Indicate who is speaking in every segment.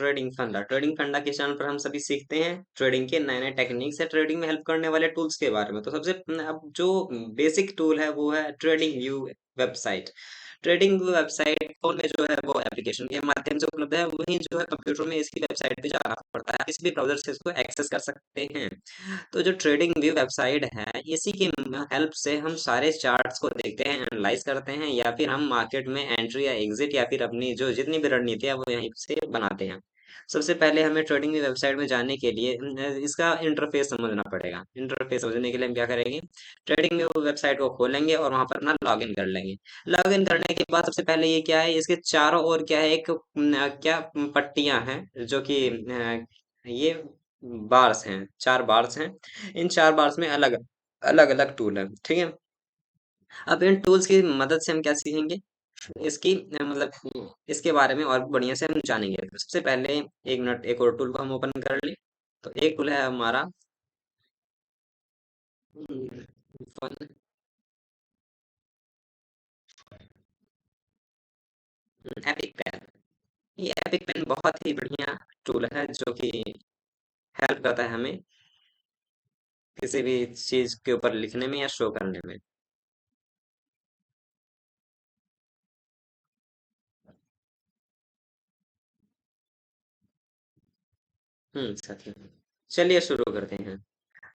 Speaker 1: Trading फंडा के channel पर हम सभी सीखते हैं ट्रेडिंग के नए नए टेक्निक्स है ट्रेडिंग में हेल्प करने वाले टूल्स के बारे में। तो सबसे अब जो बेसिक टूल है वो है trading view website. Trading view website phone में जो है वो एप्लीकेशन के माध्यम से उपलब्ध है, वहीं जो है कंप्यूटर में इसकी वेबसाइट पे जाना पड़ता है, किसी भी ब्राउजर से इसको एक्सेस कर सकते हैं। तो जो ट्रेडिंग व्यू वेबसाइट है, इसी की हेल्प से हम सारे चार्ट्स को देखते हैं, एनालाइज करते हैं, या फिर हम मार्केट में एंट्री या एग्जिट या फिर अपनी जो जितनी भी रणनीति है वो यहीं से बनाते हैं। सबसे पहले हमें ट्रेडिंग व्यू वेबसाइट में जाने के लिए इसका इंटरफेस समझना पड़ेगा। इंटरफेस समझने के लिए हम क्या करेंगे, ट्रेडिंग व्यू वेबसाइट को खोलेंगे और वहां पर अपना लॉग इन कर लेंगे। लॉग इन करने के बाद सबसे पहले ये क्या है, इसके चारों ओर क्या है, एक क्या पट्टियां हैं जो कि ये बार्स हैं, 4 बार्स हैं। इन 4 बार्स में अलग अलग अलग टूल है, ठीक है। अब इन टूल्स की मदद से हम क्या सीखेंगे, इसकी मतलब इसके बारे में और भी बढ़िया से हम जानेंगे। तो सबसे पहले एक मिनट, एक और टूल को हम ओपन कर लें। तो एक टूल है हमारा एपिक पेन। ये एपिक पेन बहुत ही बढ़िया टूल है जो कि हेल्प करता है हमें किसी भी चीज के ऊपर लिखने में या शो करने में। साथी, चलिए शुरू करते हैं।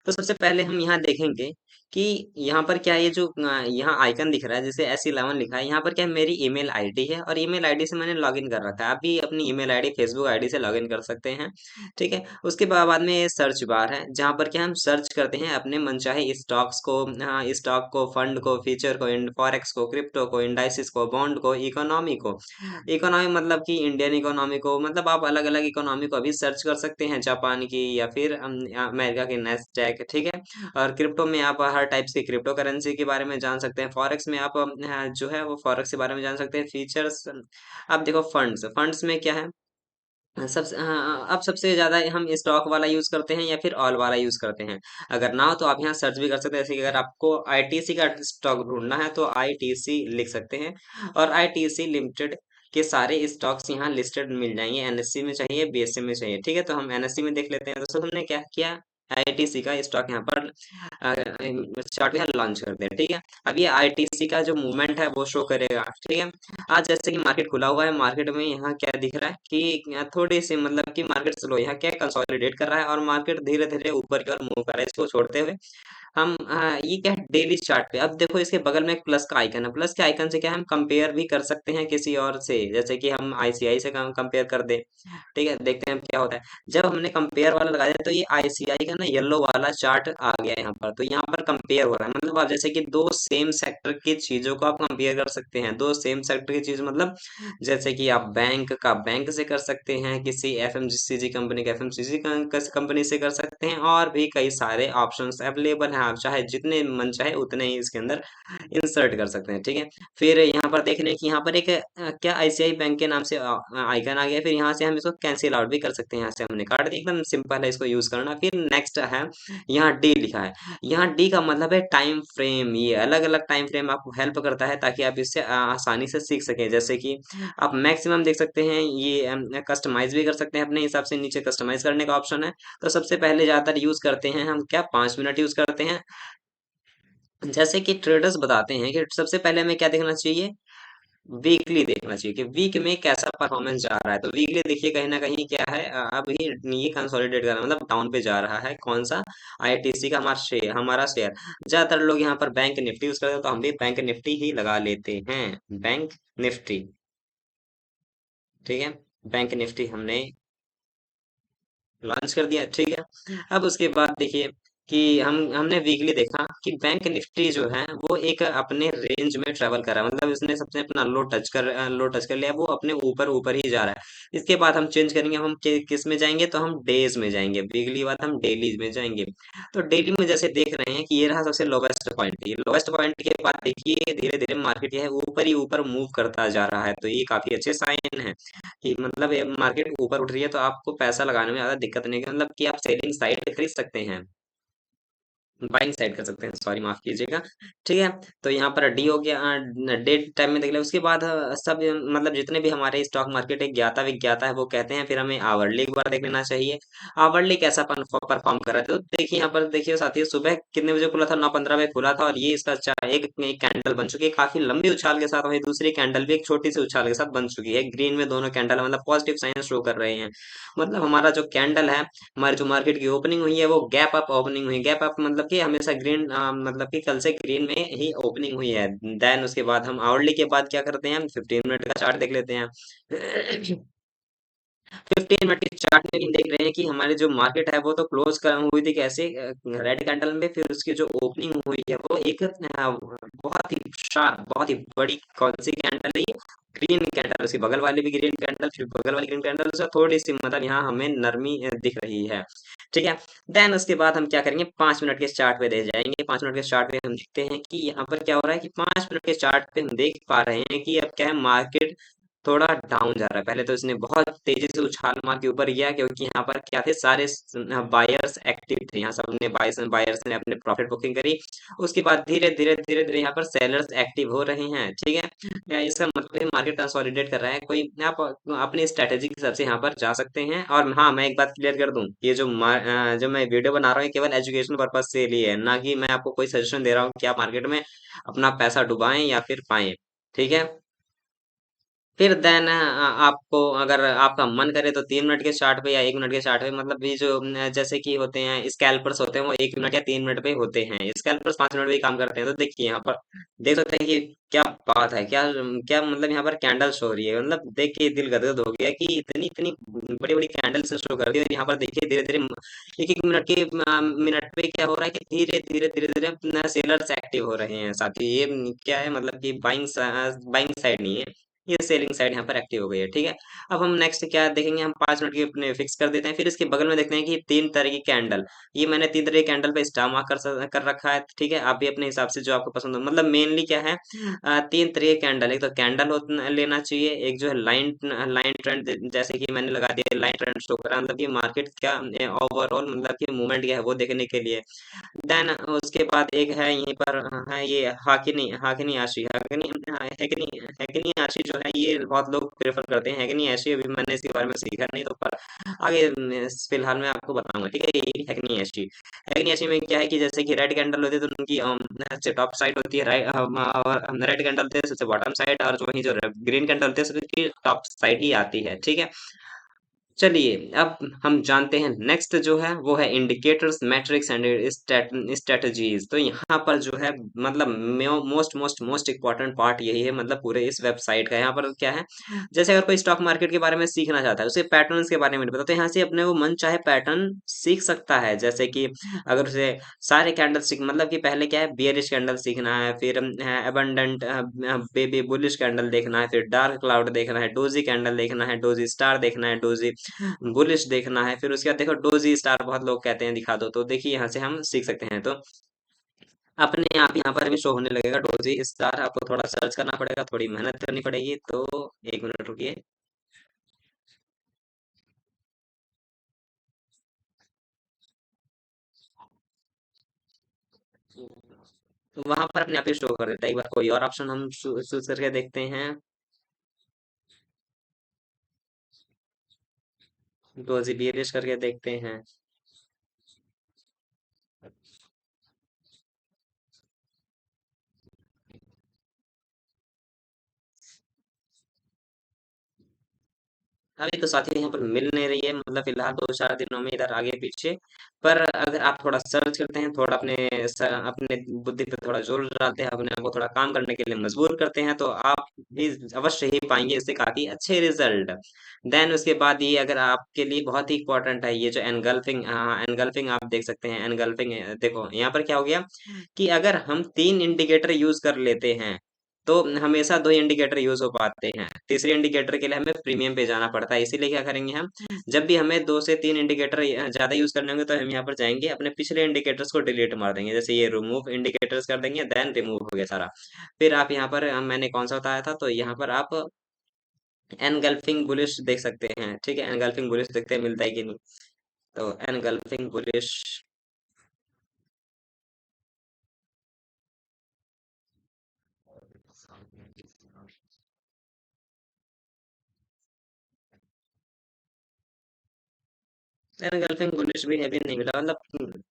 Speaker 1: तो सबसे पहले हम यहाँ देखेंगे कि यहाँ पर क्या है, ये जो यहाँ आइकन दिख रहा है जिसे S11 लिखा है, यहाँ पर क्या है, मेरी ईमेल आईडी है और ईमेल आईडी से मैंने लॉगिन कर रखा है। आप भी अपनी ईमेल आईडी फेसबुक आईडी से लॉगिन कर सकते हैं, ठीक है। उसके बाद में ये सर्च बार है जहाँ पर क्या हम सर्च करते हैं अपने मनचाहे स्टॉक्स को, हाँ, स्टॉक को, फंड को, फ्यूचर को, फॉरेक्स को, क्रिप्टो को, इंडाइसिस को, बॉन्ड को, इकोनॉमी को। इकोनॉमी मतलब कि इंडियन इकोनॉमी को, मतलब आप अलग अलग इकोनॉमी को भी सर्च कर सकते हैं, जापान की या फिर अमेरिका की नेस्डैक, ठीक है। और क्रिप्टो में आप हर टाइप्स की क्रिप्टो करेंसी के बारे में जान सकते हैं। फॉरेक्स में आप जो है वो फॉरेक्स के बारे में जान सकते हैं। फीचर्स अब देखो, फंड्स फंड्स में क्या है, सबसे अब सबसे ज्यादा हम स्टॉक वाला यूज करते हैं या फिर ऑल वाला यूज करते हैं। अगर ना हो तो आप यहाँ सर्च भी कर सकते हैं, जैसे कि अगर आपको आईटीसी का स्टॉक ढूंढना है तो आईटीसी लिख सकते हैं और आईटीसी लिमिटेड के सारे स्टॉक्स यहाँ लिस्टेड मिल जाएंगे। एनएससी में चाहिए, बीएससी में चाहिए, ठीक है। तो हम एनएससी में देख लेते हैं। तो सब हमने क्या किया, आईटीसी का स्टॉक यहाँ पर चार्ट यहाँ लॉन्च कर दिया, ठीक है। अब ये आईटीसी का जो मूवमेंट है वो शो करेगा, ठीक है। आज जैसे कि मार्केट खुला हुआ है, मार्केट में यहाँ क्या दिख रहा है कि थोड़ी सी मतलब कि मार्केट स्लो, यहाँ क्या कंसोलिडेट कर रहा है और मार्केट धीरे धीरे ऊपर की ओर मूव कर रहा है। इसको छोड़ते हुए हम ये क्या है, डेली चार्ट पे अब देखो इसके बगल में एक प्लस का आइकन है। प्लस के आइकन से क्या हम कंपेयर भी कर सकते हैं किसी और से, जैसे कि हम आईसीआई से कंपेयर कर दे, ठीक है। देखते हैं क्या होता है। जब हमने कंपेयर वाला लगाया तो ये आईसीआई का ना येलो वाला चार्ट आ गया यहाँ पर। तो यहाँ पर कंपेयर हो रहा है, मतलब आप जैसे कि दो सेम सेक्टर की चीजों को आप कंपेयर कर सकते हैं। दो सेम सेक्टर की चीज मतलब जैसे कि आप बैंक का बैंक से कर सकते हैं, किसी एफएमसीजी कंपनी का एफएमसीजी कंपनी से कर सकते हैं, और भी कई सारे ऑप्शंस अवेलेबल हैं। आप चाहे जितने मन चाहे उतने ही इसके अंदर इंसर्ट कर सकते हैं, ठीक है। फिर यहाँ पर देख रहे हैं कि यहाँ पर एक क्या आईसीआई बैंक के नाम से आइकन आ गया। फिर यहाँ से हम इसको कैंसिल आउट भी कर सकते हैं, यहाँ से हमने काट दिया। एकदम सिंपल है इसको यूज करना। फिर नेक्स्ट है, यहाँ डी लिखा है। यहाँ डी का मतलब है टाइम फ्रेम। ये अलग अलग टाइम फ्रेम आपको हेल्प करता है ताकि आप इससे आसानी से सीख सकें। जैसे कि आप मैक्सिमम देख सकते हैं, ये कस्टमाइज भी कर सकते हैं अपने हिसाब से, नीचे कस्टमाइज करने का ऑप्शन है। तो सबसे पहले ज्यादातर यूज करते हैं हम क्या, 5 मिनट यूज करते हैं। जैसे कि ट्रेडर्स बताते हैं कि सबसे पहले हमें क्या देखना चाहिए, वीकली देखना चाहिए कि वीक में कैसा परफॉर्मेंस जा रहा है। तो वीकली देखिए कहीं ना कहीं क्या है, अभी ये कंसोलिडेट कर रहा है, मतलब डाउन पे जा रहा है। कौन सा, आईटीसी का हमारा शेयर। ज्यादातर लोग यहाँ पर बैंक निफ्टी यूज करते हैं, तो हम भी बैंक निफ्टी ही लगा लेते हैं, बैंक निफ्टी, ठीक है। बैंक निफ्टी हमने लॉन्च कर दिया, ठीक है। अब उसके बाद देखिए कि हमने वीकली देखा कि बैंक निफ्टी जो है वो एक अपने रेंज में ट्रेवल कर रहा है, मतलब इसने सबसे अपना लो टच कर लिया, वो अपने ऊपर ऊपर ही जा रहा है। इसके बाद हम चेंज करेंगे, हम किस में जाएंगे, तो हम डेज में जाएंगे। वीकली बाद हम डेली में जाएंगे। तो डेली में जैसे देख रहे हैं कि ये रहा सबसे लोवेस्ट पॉइंट। ये लोवेस्ट पॉइंट के बाद देखिए धीरे धीरे मार्केट यह ऊपर ही ऊपर मूव करता जा रहा है। तो ये काफी अच्छे साइन है कि मतलब ये मार्केट ऊपर उठ रही है, तो आपको पैसा लगाने में ज्यादा दिक्कत नहीं है, मतलब कि आप सेलिंग साइड खरीद सकते हैं। बाइंग साइड कर सकते हैं, सॉरी माफ कीजिएगा। ठीक है, तो यहाँ पर डी हो गया, डेट टाइम में देख लिया। उसके बाद सब मतलब जितने भी हमारे स्टॉक मार्केट एक ज्ञाता विज्ञाता है वो कहते हैं, फिर हमें आवरली एक बार देख लेना चाहिए। आवरली कैसा परफॉर्म कर रहा है, तो देखिए यहाँ पर देखिए साथियों, सुबह कितने बजे खुला था, 9:15 बजे खुला था, और ये इसका एक कैंडल बन चुकी है काफी लंबी उछाल के साथ, वही दूसरी कैंडल भी एक छोटी सी उछाल के साथ बन चुकी है। ग्रीन में दोनों कैंडल मतलब पॉजिटिव साइन शो कर रहे हैं। मतलब हमारा जो कैंडल है, हमारी जो मार्केट की ओपनिंग हुई है वो गैप अप ओपनिंग हुई, गैप अप मतलब कि हमेशा ग्रीन, मतलब कि कल से ग्रीन में ही ओपनिंग हुई है। देन उसके बाद हम आवरली के बाद क्या करते हैं, हम 15 मिनट का चार्ट देख लेते हैं। 15 मिनट के चार्ट में हम देख रहे हैं कि हमारी जो मार्केट है वो तो क्लोज कर हुई थी कैसे, रेड कैंडल में। फिर उसकी जो ओपनिंग हुई है वो एक बहुत ही शार्प, बहुत ही बड़ी कौन सी कैंडल है ये, ग्रीन कैंडल। उसकी बगल वाली भी ग्रीन कैंडल, फिर बगल वाली ग्रीन कैंडल, उससे थोड़ी सी मतलब यहाँ हमें नरमी दिख रही है। ठीक है, देन उसके बाद हम क्या करेंगे, 5 मिनट के चार्ट पे दे जाएंगे। 5 मिनट के चार्ट पे हम देखते हैं कि यहाँ पर क्या हो रहा है, कि 5 मिनट के चार्ट पे हम देख पा रहे हैं कि अब क्या है, मार्केट थोड़ा डाउन जा रहा है। पहले तो इसने बहुत तेजी से उछाल मार के ऊपर गया, क्योंकि यहाँ पर क्या थे, सारे बायर्स एक्टिव थे, यहाँ सबने बायर्स ने अपने प्रॉफिट बुकिंग करी। उसके बाद धीरे धीरे धीरे धीरे यहाँ पर सेलर्स एक्टिव हो रहे हैं। ठीक है, इसका मतलब है मार्केट कंसोलिडेट कर रहा है। कोई आप अपनी स्ट्रेटेजी के हिसाब से यहाँ पर जा सकते हैं। और हाँ, मैं एक बात क्लियर कर दूं, ये जो मैं वीडियो बना रहा हूँ ये केवल एजुकेशनल पर्पज से लिए है, ना कि मैं आपको कोई सजेशन दे रहा हूँ कि आप मार्केट में अपना पैसा डुबाएं या फिर पाएं। ठीक है, फिर देन आपको अगर आपका मन करे तो 3 मिनट के चार्ट पे या 1 मिनट के चार्ट पे, मतलब ये जो जैसे कि होते हैं स्कैल्पर्स होते हैं, वो 1 मिनट या 3 मिनट पे होते हैं। स्कैल्पर्स 5 मिनट पे ही काम करते हैं। तो देखिए यहाँ पर देख सकते हैं कि क्या बात है, क्या क्या मतलब यहाँ पर कैंडल शो हो रही है, मतलब देख के दिल गदगद हो गया कि इतनी इतनी बड़ी बड़ी कैंडल्स शो कर दी। और यहाँ पर देखिए धीरे धीरे एक एक मिनट के मिनट पे क्या हो रहा है कि धीरे धीरे धीरे धीरे सेलर्स एक्टिव हो रहे हैं। साथ ही ये क्या है, मतलब कि बाइंग साइड नहीं है, ये सेलिंग साइड यहाँ पर एक्टिव हो गई है। ठीक है, अब हम नेक्स्ट क्या देखेंगे, हम 5 मिनट की अपने फिक्स कर देते हैं। फिर इसके बगल में देखते हैं कि 3 तरह की कैंडल, ये मैंने 3 तरह की कैंडल पे स्टार मार्क कर रखा है। ठीक है, आप भी अपने हिसाब से जो आपको पसंद हो, मतलब मेनली क्या है, 3 तरह की कैंडल, एक तो कैंडल लेना चाहिए, एक जो है लाइन लाइन ट्रेंड, जैसे कि मैंने लगा दिया लाइन ट्रेंड शो करा, मतलब कि मार्केट क्या ओवरऑल मतलब कि मूवमेंट क्या है वो देखने के लिए। देन उसके बाद एक है यहीं पर, है ये हाकिनी हाकिनी आशी, हाकिनी हैकिनी हैकिनी आशी जो है, ये बहुत लोग प्रेफर करते हैं। हैकिनी आशी अभी मैंने इसके बारे में सीखा नहीं, तो पर आगे फिलहाल मैं आपको बताऊंगा। ठीक है, ये हैकिनी आशी, हैकिनी आशी में क्या है कि जैसे कि रेड कैंडल होती है तो उनकी सबसे टॉप साइड होती है राइट, और रेड कैंडल होती है सबसे बॉटम साइड, और जो वही जो ग्रीन कैंडल होती है सबकी टॉप साइड ही आती है। ठीक है, चलिए अब हम जानते हैं नेक्स्ट जो है वो है इंडिकेटर्स, मैट्रिक्स एंड स्ट्रेटजीज। तो यहाँ पर जो है मतलब most most most important part यही है, मतलब पूरे इस वेबसाइट का। यहाँ पर क्या है, जैसे अगर कोई स्टॉक मार्केट के बारे में सीखना चाहता है, उसे पैटर्न्स के बारे में नहीं पता, तो यहाँ से अपने वो मन चाहे पैटर्न सीख सकता है। जैसे कि अगर उसे सारे कैंडल सीख, मतलब कि पहले क्या है, बियरिश कैंडल सीखना है, फिर अबंडेंट बेबी बुलिश कैंडल देखना है, फिर डार्क क्लाउड देखना है, डोजी कैंडल देखना है, डोजी स्टार देखना है, डोजी बुलिश देखना है, फिर उसके बाद देखो डोजी स्टार बहुत लोग कहते हैं दिखा दो, तो देखिए यहाँ से हम सीख सकते हैं। तो अपने आप यहाँ पर भी शो होने लगेगा डोजी स्टार, आपको थोड़ा सर्च करना पड़ेगा, थोड़ी मेहनत करनी पड़ेगी। तो 1 मिनट रुकिए। तो वहां पर अपने आप ही शो कर देता है। एक बार कोई और ऑप्शन हम चूज करके देखते हैं, डोजी बियरिश करके देखते हैं। अभी तो साथी यहाँ पर मिल नहीं रही है, मतलब फिलहाल 2-4 दिनों में इधर आगे पीछे। पर अगर आप थोड़ा सर्च करते हैं, थोड़ा अपने बुद्धि पे थोड़ा जोर डालते हैं, अपने आप को थोड़ा काम करने के लिए मजबूर करते हैं, तो आप भी अवश्य ही पाएंगे इससे काफी अच्छे रिजल्ट। देन उसके बाद ये अगर आपके लिए बहुत ही इंपॉर्टेंट है, ये जो एनगल्फिंग, एनगल्फिंग आप देख सकते हैं। एनगल्फिंग देखो यहाँ पर क्या हो गया, कि अगर हम 3 इंडिकेटर यूज कर लेते हैं तो हमेशा 2 इंडिकेटर यूज हो पाते हैं, तीसरे इंडिकेटर के लिए हमें प्रीमियम पे जाना पड़ता है। इसीलिए क्या करेंगे हम, जब भी हमें 2 से 3 इंडिकेटर ज्यादा यूज करने होंगे तो हम यहाँ पर जाएंगे, अपने पिछले इंडिकेटर्स को डिलीट मार देंगे, जैसे ये रिमूव इंडिकेटर्स कर देंगे, देन रिमूव हो गया सारा। फिर आप यहाँ पर मैंने कौन सा बताया था, तो यहाँ पर आप एनगल्फिंग बुलिश देख सकते हैं। ठीक है, एनगल्फिंग बुलिश देखते हैं मिलता है कि नहीं। तो एनगल्फिंग बुलिश एनगल्फिंग बुलिश भी अभी नहीं मिला, मतलब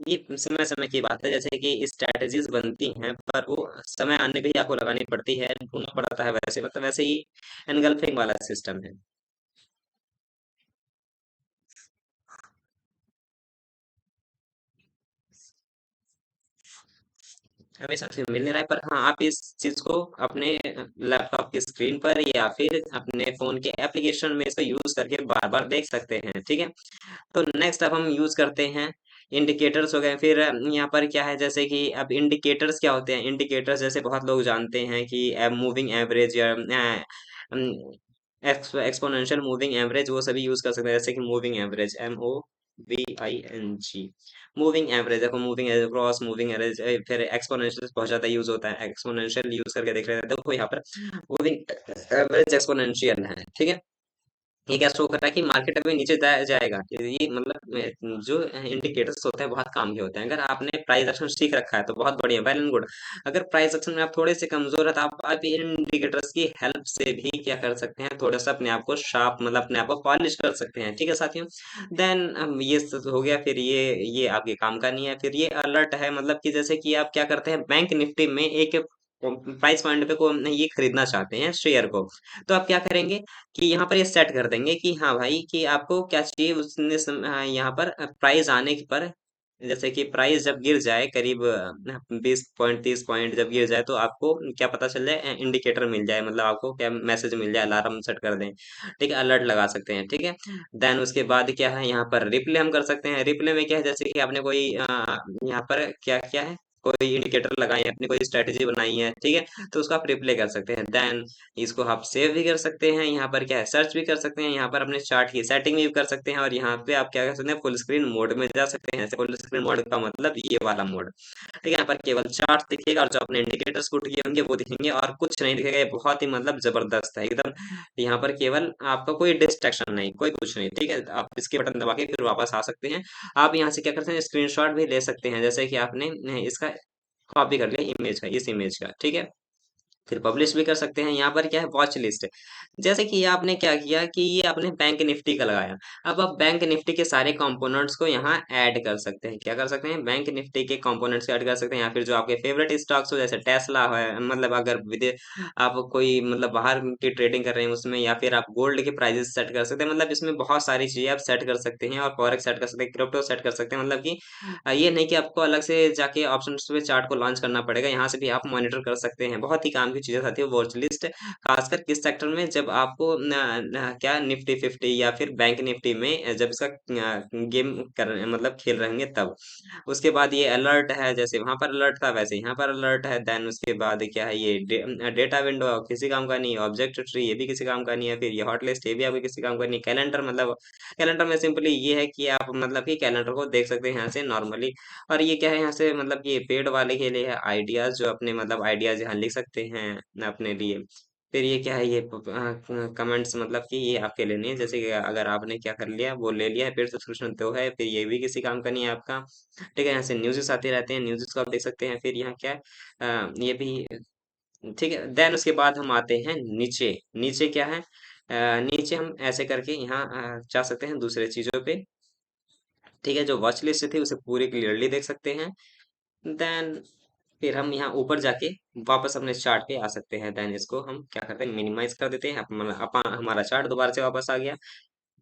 Speaker 1: ये समय समय की बात है, जैसे कि स्ट्रैटेजीज बनती हैं पर वो समय आने पे ही आपको लगानी पड़ती है, ढूंढना पड़ता है, वैसे मतलब वैसे ही एनगल्फिंग वाला सिस्टम है। अभी साथ मिल नहीं रहा है, पर हाँ आप इस चीज को अपने लैपटॉप की स्क्रीन पर या फिर अपने फोन के एप्लीकेशन में इसको यूज करके बार बार देख सकते हैं, ठीक है। तो नेक्स्ट अब हम यूज करते हैं इंडिकेटर्स हो गए। फिर यहाँ पर क्या है, जैसे कि अब इंडिकेटर्स क्या होते हैं, इंडिकेटर्स जैसे बहुत लोग जानते हैं कि मूविंग एवरेज या एक्सपोनेंशियल मूविंग एवरेज, वो सभी यूज कर सकते हैं, जैसे कि moving average, MOVING, moving average. देखो moving average, cross moving average, फिर एक्सपोनेंशियल बहुत ज्यादा यूज होता है, एक्सपोनेंशियल यूज करके देख रहे हैं, देखो यहाँ पर मूविंग एवरेज एक्सपोनेंशियल है, ठीक है। ये क्या शो कर रहा है कि मार्केट अभी नीचे जाएगा, ये मतलब जो इंडिकेटर्स होते हैं बहुत काम के होते हैं। अगर आपने प्राइस एक्शन सीख रखा है तो बहुत बढ़िया, वेल एंड गुड। अगर प्राइस एक्शन में आप थोड़े से कमजोर है तो आप इन इंडिकेटर्स की हेल्प से भी क्या कर सकते हैं, थोड़ा सा अपने आप को शार्प, मतलब अपने आप को पॉलिश कर सकते हैं, ठीक है साथियों। देन ये हो गया, फिर ये आपके काम का नहीं है। फिर ये अलर्ट है, मतलब कि जैसे कि आप क्या करते हैं, बैंक निफ्टी में एक प्राइस पॉइंट पे को ये खरीदना चाहते हैं शेयर को, तो आप क्या करेंगे कि यहाँ पर ये सेट कर देंगे कि हाँ भाई कि आपको क्या चाहिए, उसने यहाँ पर प्राइस आने पर, जैसे कि प्राइस जब गिर जाए करीब 20 पॉइंट 30 पॉइंट जब गिर जाए, तो आपको क्या पता चल जाए, इंडिकेटर मिल जाए, मतलब आपको क्या मैसेज मिल जाए, अलार्म सेट कर दें, ठीक है, अलर्ट लगा सकते हैं, ठीक है। देन उसके बाद क्या है, यहाँ पर रिप्ले हम कर सकते हैं। रिप्ले में क्या है, जैसे कि आपने कोई यहाँ पर क्या क्या है, कोई इंडिकेटर लगाई है, अपनी कोई स्ट्रेटेजी बनाई है, ठीक है, तो उसको आप रिप्ले कर सकते हैं। देन इसको आप सेव भी कर सकते हैं, यहाँ पर क्या है, सर्च भी कर सकते हैं, यहाँ पर अपने चार्ट की सेटिंग भी कर सकते हैं, और यहाँ पे आप क्या कर सकते हैं, फुल स्क्रीन मोड में जा सकते हैं। फुल स्क्रीन मोड का मतलब ये वाला मोड, ठीक है। यहाँ पर केवल चार्ट दिखेगा और जो अपने इंडिकेटर्स को दिए होंगे वो दिखेंगे, और कुछ नहीं दिखेगा। ये बहुत ही मतलब जबरदस्त है एकदम। यहाँ पर केवल आपका कोई डिस्ट्रैक्शन नहीं, कोई कुछ नहीं, ठीक है। आप इसके बटन दबा के फिर वापस आ सकते हैं। आप यहाँ से क्या करते हैं, स्क्रीनशॉट भी ले सकते हैं, जैसे कि आपने इसका कॉपी कर लिया इमेज का, इस इमेज का, ठीक है। फिर पब्लिश भी कर सकते हैं। यहाँ पर क्या है, वॉच लिस्ट। जैसे कि आपने क्या किया कि ये आपने बैंक निफ्टी का लगाया, अब आप बैंक निफ्टी के सारे कंपोनेंट्स को यहाँ ऐड कर सकते हैं। क्या कर सकते हैं, बैंक निफ्टी के कंपोनेंट्स ऐड कर सकते हैं, या फिर जो आपके फेवरेट स्टॉक्स हो, जैसे टेस्ला है, मतलब अगर विदेश आप कोई मतलब बाहर की ट्रेडिंग कर रहे हैं उसमें, या फिर आप गोल्ड के प्राइजेस सेट कर सकते हैं, मतलब इसमें बहुत सारी चीजें आप सेट कर सकते हैं, और फॉरेक्स सेट कर सकते हैं, क्रिप्टो सेट कर सकते हैं। मतलब कि ये नहीं कि आपको अलग से जाके ऑप्शन पे चार्ट को लॉन्च करना पड़ेगा, यहाँ से भी आप मॉनिटर कर सकते हैं। बहुत ही काम की चीजें आती है वॉच लिस्ट, खासकर किस सेक्टर में, जब आपको क्या निफ्टी 50 या फिर बैंक निफ्टी में जब इसका गेम कर मतलब खेल रहेंगे तब। उसके बाद ये अलर्ट है, जैसे वहां पर अलर्ट था वैसे यहाँ पर अलर्ट है। देन उसके बाद क्या है, ये डेटा विंडो किसी काम का नहीं, ऑब्जेक्ट ट्री ये भी किसी काम का नहीं है, फिर ये हॉट लिस्ट ये भी आपको किसी काम का नहीं। कैलेंडर, मतलब कैलेंडर में सिंपली ये है कि आप मतलब कि कैलेंडर को देख सकते हैं यहाँ से नॉर्मली। और ये क्या है, यहाँ से मतलब ये पेड वाले के लिए है, आइडियाज, जो अपने मतलब आइडियाज यहाँ लिख सकते हैं अपने लिए। फिर ये क्या है, ये कमेंट्स, मतलब कि ये आपके लिए नहीं है, जैसे कि अगर आपने क्या कर लिया वो ले लिया है, फिर सब्सक्रिप्शन तो है, फिर ये भी किसी काम का नहीं है आपका, ठीक है। यहाँ से न्यूज़ेस आते रहते हैं, न्यूज़ेस को आप देख सकते हैं। फिर यहाँ क्या है, ये भी, ठीक है। देन उसके बाद हम आते हैं नीचे। नीचे क्या है, नीचे हम ऐसे करके यहाँ जा सकते हैं दूसरे चीजों पे, ठीक है। जो वॉच लिस्ट थी उसे पूरी क्लियरली देख सकते हैं। देन फिर हम यहाँ ऊपर जाके वापस अपने चार्ट पे आ सकते हैं। देन इसको हम क्या करते हैं, मिनिमाइज कर देते हैं, हमारा चार्ट दोबारा से वापस आ गया।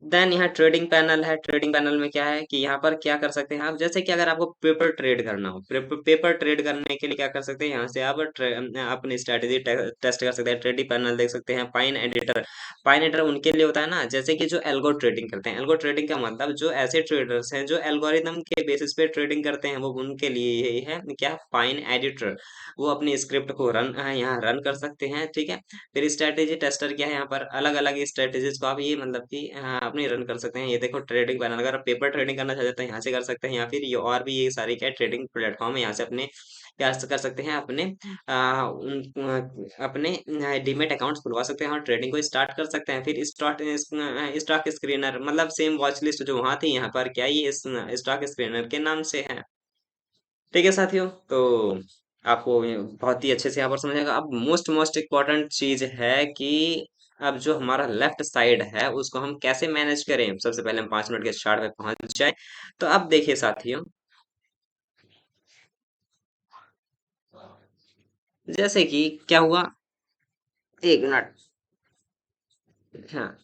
Speaker 1: देन यहाँ ट्रेडिंग पैनल है। ट्रेडिंग पैनल में क्या है कि यहाँ पर क्या कर सकते हैं आप, जैसे कि अगर आपको पेपर ट्रेड करना हो, पेपर ट्रेड करने के लिए क्या कर सकते हैं, यहाँ से आप अपनी स्ट्रेटेजी टेस्ट कर सकते हैं। ट्रेडिंग पैनल देख सकते हैं। पाइन एडिटर, पाइन एडिटर उनके लिए होता है ना, जैसे कि जो एल्गो ट्रेडिंग करते हैं। एल्गो ट्रेडिंग का मतलब जो ऐसे ट्रेडर्स हैं जो एल्गोरिदम के बेसिस पे ट्रेडिंग करते हैं, वो उनके लिए यही है क्या, पाइन एडिटर। वो अपनी स्क्रिप्ट को यहाँ रन कर सकते हैं, ठीक है। फिर स्ट्रेटेजी टेस्टर क्या है, यहाँ पर अलग अलग स्ट्रेटेजीज को आप ये मतलब कि अपनी रन कर सकते हैं। ये देखो ट्रेडिंग पैनल, अगर आप पेपर ट्रेडिंग करना चाहते हैं यहाँ से कर सकते हैं, या फिर ये और भी ये सारी क्या ट्रेडिंग प्लेटफॉर्म है, यहाँ से अपने क्या कर सकते हैं, अपने अपने डीमेट अकाउंट खुलवा सकते हैं और ट्रेडिंग को स्टार्ट कर सकते हैं। फिर स्टॉक स्क्रीनर, मतलब सेम वॉच लिस्ट जो वहां थी, यहाँ पर क्या ये स्टॉक स्क्रीनर के नाम से है, ठीक है साथियों। तो आपको ये बहुत ही अच्छे से यहाँ पर समझ आएगा। अब मोस्ट मोस्ट इम्पोर्टेंट चीज है कि अब जो हमारा लेफ्ट साइड है उसको हम कैसे मैनेज करें, सबसे पहले हम 5 मिनट के चार्ट पे पहुंच जाए। तो अब देखिए साथियों, जैसे कि क्या हुआ, एक मिनट। हाँ,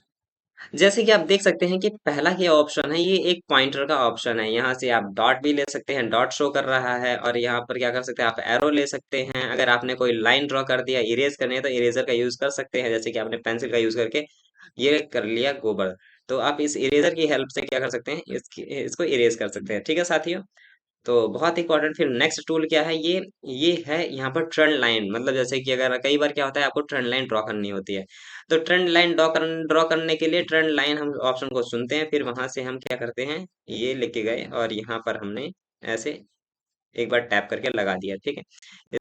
Speaker 1: जैसे कि आप देख सकते हैं कि पहला ये ऑप्शन है, ये एक पॉइंटर का ऑप्शन है। यहाँ से आप डॉट भी ले सकते हैं, डॉट शो कर रहा है। और यहाँ पर क्या कर सकते हैं, आप एरो ले सकते हैं। अगर आपने कोई लाइन ड्रॉ कर दिया, इरेज करनी है, तो इरेजर का यूज कर सकते हैं, जैसे कि आपने पेंसिल का यूज करके ये कर लिया गोबर। तो आप इस इरेजर की हेल्प से क्या कर सकते हैं, इसको इरेज कर सकते हैं। ठीक है साथियों। तो बहुत इंपॉर्टेंट, फिर नेक्स्ट टूल क्या है, ये है यहाँ पर ट्रेंड लाइन। मतलब जैसे कि अगर कई बार क्या होता है, आपको ट्रेंड लाइन ड्रॉ करनी होती है। तो ट्रेंड लाइन ड्रॉ करने के लिए ट्रेंड लाइन हम ऑप्शन को चुनते हैं, फिर वहां से हम क्या करते हैं, ये लिख के गए और यहाँ पर हमने ऐसे एक बार टैप करके लगा दिया। ठीक है।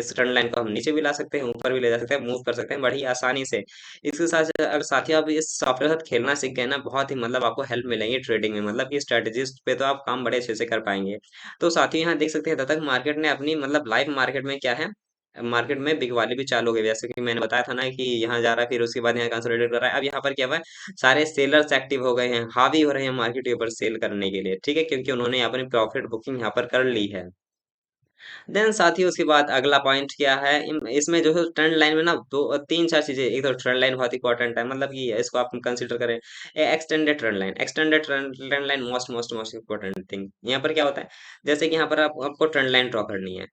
Speaker 1: इस ट्रेंड लाइन को हम नीचे भी ला सकते हैं, ऊपर भी ले जा सकते हैं, मूव कर सकते हैं बड़ी आसानी से। इसके साथ अगर साथियों आप इस सॉफ्टवेयर के साथ खेलना सीख गए ना, बहुत ही मतलब आपको हेल्प मिलेंगी ट्रेडिंग में। मतलब कि स्ट्रेटेजिस्ट पे तो आप काम बड़े अच्छे से कर पाएंगे। तो साथियों यहाँ देख सकते हैं, तब तक मार्केट ने अपनी मतलब लाइव मार्केट में क्या है, मार्केट में बिग वाली भी चालू हो गई। जैसे कि मैंने बताया था ना कि यहाँ जा रहा है, फिर उसके बाद यहाँ कंसोलिडेट कर रहा है। अब यहाँ पर क्या हुआ है, सारे सेलर्स एक्टिव हो गए हैं, हावी हो रहे हैं मार्केट के ऊपर सेल करने के लिए। ठीक है, क्योंकि उन्होंने अपनी प्रॉफिट बुकिंग यहाँ पर कर ली है। देन साथ ही उसके बाद अगला पॉइंट क्या है, इसमें जो है ट्रेंड लाइन में ना दो तीन चार चीजें। एक तो ट्रेंड लाइन बहुत इंपॉर्टेंट है, मतलब कि इसको आप कंसीडर करें। Extended trend line, extended trend line most most most important thing. यहाँ पर क्या होता है, जैसे कि यहाँ पर आपको ट्रेंड लाइन ड्रॉ करनी है,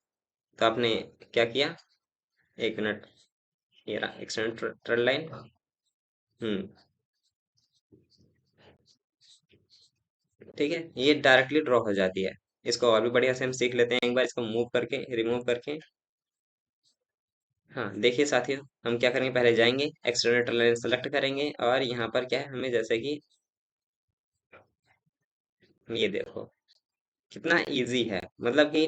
Speaker 1: तो आपने क्या किया, एक मिनट, ये रहा एक्सटेंडेड ट्रेंड लाइन। हम्म। ठीक है, ये डायरेक्टली ड्रॉ हो जाती है। इसको और भी बढ़िया से हम सीख लेते हैं, एक बार इसको मूव करके, रिमूव करके। हाँ देखिए साथियों, हम क्या करेंगे, पहले जाएंगे एक्सटर्नल लाइन सेलेक्ट करेंगे, और यहाँ पर क्या है, हमें जैसे कि ये देखो कितना इजी है। मतलब कि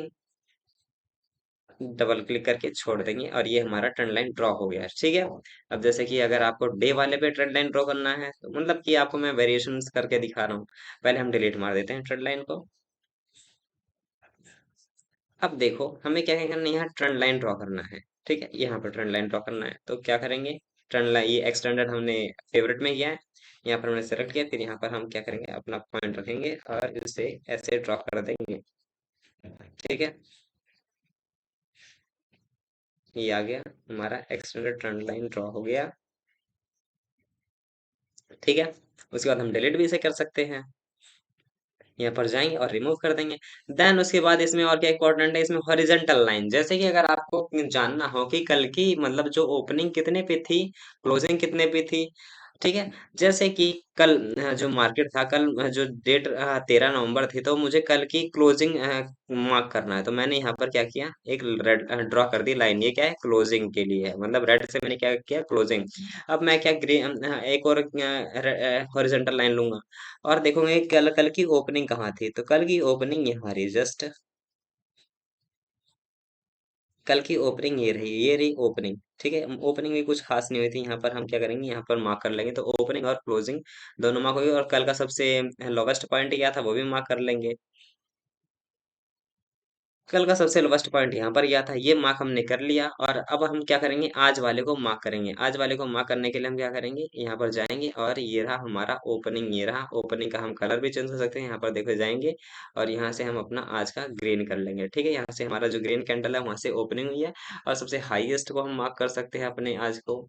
Speaker 1: डबल क्लिक करके छोड़ देंगे और ये हमारा ट्रेंड लाइन ड्रॉ हो गया है। ठीक है। अब जैसे कि अगर आपको डे वाले पे ट्रेंड लाइन ड्रॉ करना है, तो मतलब कि आपको मैं वेरिएशंस करके दिखा रहा हूँ। पहले हम डिलीट मार देते हैं ट्रेंड लाइन को। अब देखो हमें क्या क्या करना है, यहाँ ट्रेंड लाइन ड्रॉ करना है। ठीक है, यहाँ पर ट्रेंड लाइन ड्रॉ करना है, तो क्या करेंगे, ट्रेंड लाइन ये एक्सटेंडेड हमने फेवरेट में किया है, यहाँ पर हमने सेलेक्ट किया, फिर यहाँ पर हम क्या करेंगे, अपना पॉइंट रखेंगे और इसे ऐसे ड्रॉ कर देंगे। ठीक है, ये आ गया, हमारा एक्सटेंडेड ट्रेंड लाइन ड्रॉ हो गया। ठीक है, उसके बाद हम डिलीट भी इसे कर सकते हैं, यहाँ पर जाएंगे और रिमूव कर देंगे। देन उसके बाद इसमें और क्या इंपॉर्टेंट है, इसमें हॉरिजेंटल लाइन। जैसे कि अगर आपको जानना हो कि कल की मतलब जो ओपनिंग कितने पे थी, क्लोजिंग कितने पे थी। ठीक है, जैसे कि कल जो मार्केट था, कल जो डेट 13 नवंबर थी, तो मुझे कल की क्लोजिंग मार्क करना है। तो मैंने यहाँ पर क्या किया, एक रेड ड्रॉ कर दी लाइन, ये क्या है, क्लोजिंग के लिए है। मतलब रेड से मैंने क्या किया, क्लोजिंग। अब मैं क्या ग्रीन एक और हॉरिजॉन्टल लाइन लूंगा, और देखोगे कल कल की ओपनिंग कहाँ थी। तो कल की ओपनिंग ये हमारी जस्ट, कल की ओपनिंग ये रही ओपनिंग। ठीक है, ओपनिंग भी कुछ खास नहीं हुई थी। यहाँ पर हम क्या करेंगे, यहाँ पर मार्क कर लेंगे, तो ओपनिंग और क्लोजिंग दोनों मार्क होगी, और कल का सबसे लोवेस्ट पॉइंट क्या था वो भी मार्क कर लेंगे। कल का सबसे लोवेस्ट पॉइंट यहाँ पर गया था, ये मार्क हमने कर लिया। और अब हम क्या करेंगे, आज वाले को मार्क करेंगे। आज वाले को मार्क करने के लिए हम क्या करेंगे, यहाँ पर जाएंगे, और ये रहा हमारा ओपनिंग, ये रहा ओपनिंग का हम कलर भी चेंज कर सकते हैं। यहाँ पर देखो जाएंगे, और यहाँ से हम अपना आज का ग्रीन कर लेंगे। ठीक है, यहाँ से हमारा जो ग्रीन कैंडल है वहां से ओपनिंग हुई है, और सबसे हाईएस्ट को हम मार्क कर सकते हैं अपने आज को।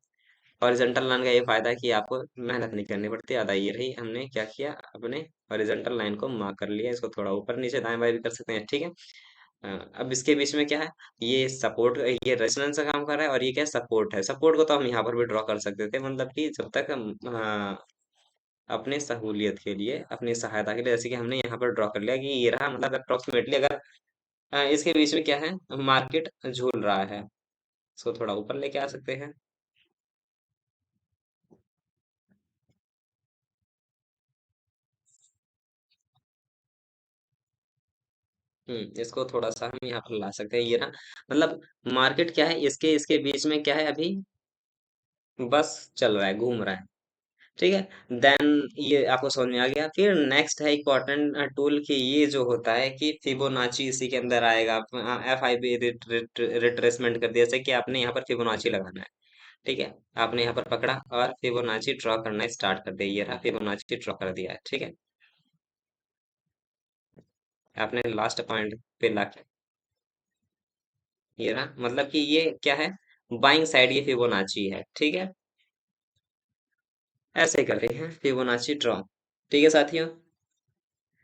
Speaker 1: हॉरिजॉन्टल लाइन का ये फायदा है कि आपको मेहनत नहीं करनी पड़ती, आधा ये रही, हमने क्या किया, अपने हॉरिजॉन्टल लाइन को मार्क कर लिया। इसको थोड़ा ऊपर नीचे दाएं बाएं भी कर सकते हैं। ठीक है। अब इसके बीच में क्या है, ये सपोर्ट, ये रेजिस्टेंस का काम कर रहा है, और ये क्या है, सपोर्ट है। सपोर्ट को तो हम यहाँ पर भी ड्रॉ कर सकते थे, मतलब कि जब तक हम अपने सहूलियत के लिए, अपनी सहायता के लिए, जैसे कि हमने यहाँ पर ड्रॉ कर लिया कि ये रहा, मतलब अप्रोक्सीमेटली अगर इसके बीच में क्या है, मार्केट झूल रहा है, इसको थोड़ा ऊपर लेके आ सकते हैं। इसको थोड़ा सा हम यहाँ पर ला सकते हैं, ये ना, मतलब मार्केट क्या है, इसके इसके बीच में क्या है अभी, बस चल रहा है, घूम रहा है। ठीक है, देन ये आपको समझ में आ गया। फिर नेक्स्ट है इम्पोर्टेंट टूल कि ये जो होता है कि फिबोनाची इसी के अंदर आएगा। FIB रिट्रेसमेंट कर दिया, जैसे कि आपने यहाँ पर फिबोनाची लगाना है। ठीक है, आपने यहाँ पर पकड़ा और फिबोनाची ड्रॉ करना स्टार्ट कर दिया। ये रहा, फिबोनाची ड्रॉ कर दिया है। ठीक है, आपने लास्ट पॉइंट पे लाके, ये रहा, मतलब कि ये क्या है, बाइंग साइड ये फिबोनाची है। ठीक है, ऐसे ही करते हैं फिबोनाची ड्रॉ। ठीक है साथियों,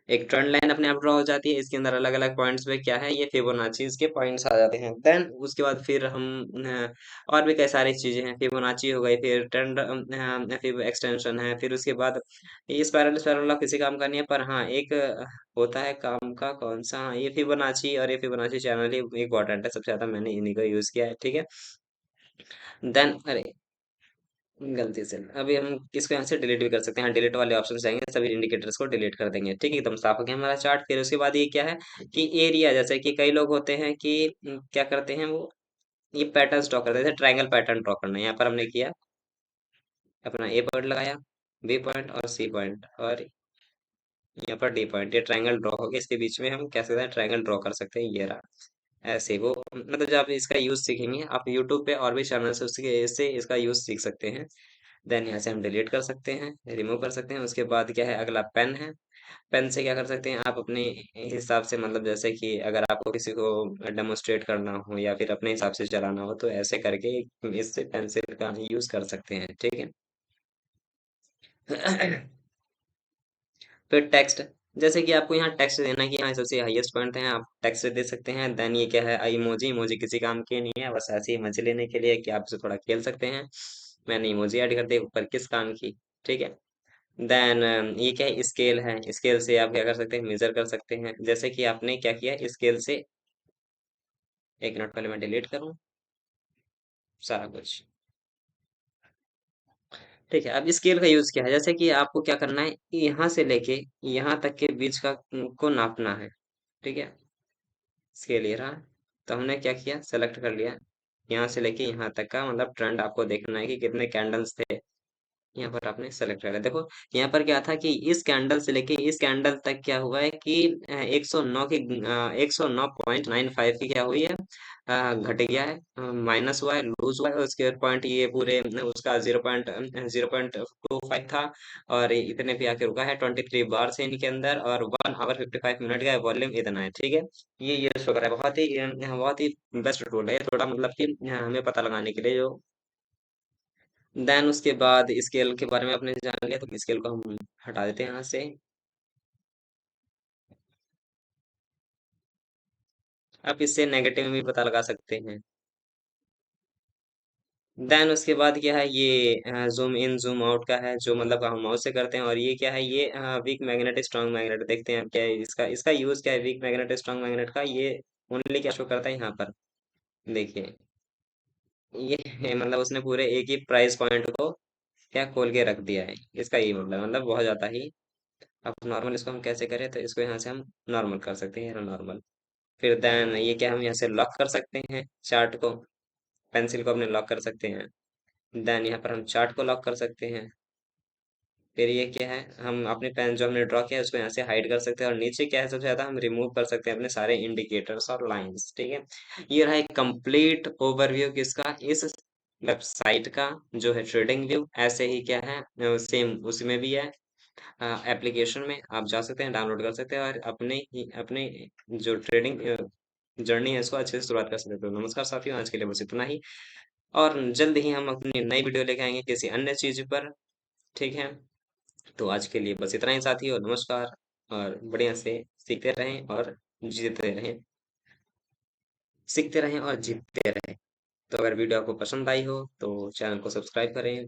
Speaker 1: एक ट्रेंड लाइन अपने आप ड्रॉ हो जाती है। इसके अंदर अलग अलग पॉइंट्स पे क्या है, ये फिबोनाची के पॉइंट्स आ जाते हैं। देन उसके बाद फिर हम और भी कई सारी चीजें हैं। फिबोनाची हो गई, फिर ट्रेंड, फिर एक्सटेंशन है, फिर उसके बाद ये स्पाइरल स्पाइरल किसी काम का नहीं है, पर हाँ एक होता है काम का, कौन सा, हाँ, ये फिबोनाची और ये फिबोनाची चैनल ही इंपॉर्टेंट है। सबसे ज्यादा मैंने इन्हीं का यूज किया है। ठीक है, देन अरे गलती से अभी हम इसको यहाँ से डिलीट भी कर सकते हैं। डिलीट वाले ऑप्शन जाएंगे, सभी इंडिकेटर्स को डिलीट कर देंगे। ठीक है, एकदम साफ हो गया हमारा चार्ट। फिर उसके बाद ये क्या है कि एरिया, जैसे कि कई लोग होते हैं कि क्या करते हैं वो, ये पैटर्न ड्रॉ करते हैं। ट्रायंगल पैटर्न ड्रॉ करना है, यहाँ पर हमने किया, अपना ए पॉइंट लगाया, बी पॉइंट और सी पॉइंट, और यहाँ पर डी पॉइंट। ये ट्रायंगल ड्रॉ हो गया, इसके बीच में हम कैसे ट्रायंगल ड्रॉ कर सकते हैं, ये रहा। ऐसे वो मतलब जब आप इसका यूज सीखेंगे, आप यूट्यूब पे और भी चैनल से उसके से इसका यूज सीख सकते हैं। देन यहाँ से हम डिलीट कर सकते हैं, रिमूव कर सकते हैं। उसके बाद क्या है, अगला पेन है। पेन से क्या कर सकते हैं आप अपने हिसाब से, मतलब जैसे कि अगर आपको किसी को डेमोन्स्ट्रेट करना हो या फिर अपने हिसाब से चलाना हो, तो ऐसे करके इससे पेंसिल का यूज कर सकते हैं। ठीक है। फिर टेक्स्ट, जैसे कि आपको यहाँ टेक्स्ट देना है कि यहाँ सबसे हाईएस्ट पॉइंट है, आप टेक्स्ट दे सकते हैं। देन ये क्या है, इमोजी। इमोजी किसी काम के नहीं है, बस ऐसे ही मजे लेने के लिए कि आप इसे थोड़ा खेल सकते हैं। मैंने इमोजी ऐड कर दी, ऊपर किस काम की। ठीक है, देन ये क्या है, स्केल है। स्केल से आप क्या कर सकते हैं, मेजर कर सकते हैं। जैसे कि आपने क्या किया स्केल से, एक मिनट पहले मैं डिलीट करूँ सारा कुछ। ठीक है, अब स्केल का यूज क्या है, जैसे कि आपको क्या करना है, यहाँ से लेके यहाँ तक के बीच का को नापना है। ठीक है, स्केल ये रहा। तो हमने क्या किया, सेलेक्ट कर लिया, यहाँ से लेके यहाँ तक का मतलब ट्रेंड आपको देखना है कि कितने कैंडल्स थे। यहाँ पर आपने सेलेक्ट करा, देखो यहाँ पर क्या था कि इस कैंडल से लेके इस कैंडल तक क्या हुआ है कि 109 की 109.95 की क्या हुई है, घट गया है, माइनस हुआ है, लूज हुआ है। उसके पॉइंट ये पूरे उसका 0.05 था, और इतने पे आके रुका है 23 बार से इनके अंदर, और 1 आवर 55 मिनट का वॉल्यूम इतना है। ठीक है, ये शो कर रहा है। बहुत ही बेस्ट टूल है थोड़ा, मतलब कि हमें पता लगाने के लिए जो। देन उसके बाद स्केल के बारे में आपने जान लिया, तो स्केल को हम हटा देते हैं यहाँ से। आप इससे नेगेटिव में भी पता लगा सकते हैं। देन उसके बाद क्या है, ये जूम इन जूम आउट का है, जो मतलब हम माउस से करते हैं। और ये क्या है, ये वीक मैग्नेट स्ट्रॉन्ग मैग्नेट, देखते हैं क्या है इसका इसका यूज क्या है, वीक मैग्नेट स्ट्रॉन्ग मैग्नेट का। ये ओनली क्या शो करता है यहाँ पर, देखिए ये मतलब उसने पूरे एक ही प्राइस पॉइंट को क्या खोल के रख दिया है। इसका ये मतलब बहुत ज्यादा ही। अब नॉर्मल इसको हम कैसे करें, तो इसको यहाँ से हम नॉर्मल कर सकते हैं, नॉर्मल। फिर देन ये क्या, हम यहाँ से लॉक कर सकते हैं चार्ट को, पेंसिल को अपने लॉक कर सकते हैं। देन यहाँ पर हम चार्ट को लॉक कर सकते हैं। फिर ये क्या है, हम अपने पेन जो हमने ड्रॉ किया है उसको यहाँ से हाइड कर सकते हैं। और नीचे क्या है, सबसे ज्यादा हम रिमूव कर सकते हैं अपने सारे इंडिकेटर्स और लाइंस। ठीक है, ये रहा एक कंप्लीट ओवरव्यू किसका, इस वेबसाइट का, जो है ट्रेडिंग व्यू। ऐसे ही क्या है, सेम उसमें भी है, एप्लीकेशन में आप जा सकते हैं, डाउनलोड कर सकते हैं, और अपने जो ट्रेडिंग जर्नी है इसको अच्छे से शुरुआत कर सकते हैं। तो नमस्कार साथियों, आज के लिए बस इतना ही, और जल्द ही हम अपनी नई वीडियो लेके आएंगे किसी अन्य चीज पर। ठीक है, तो आज के लिए बस इतना ही साथियों, नमस्कार। और बढ़िया से सीखते रहें और जीतते रहें, सीखते रहें और जीतते रहें। तो अगर वीडियो आपको पसंद आई हो तो चैनल को सब्सक्राइब करें,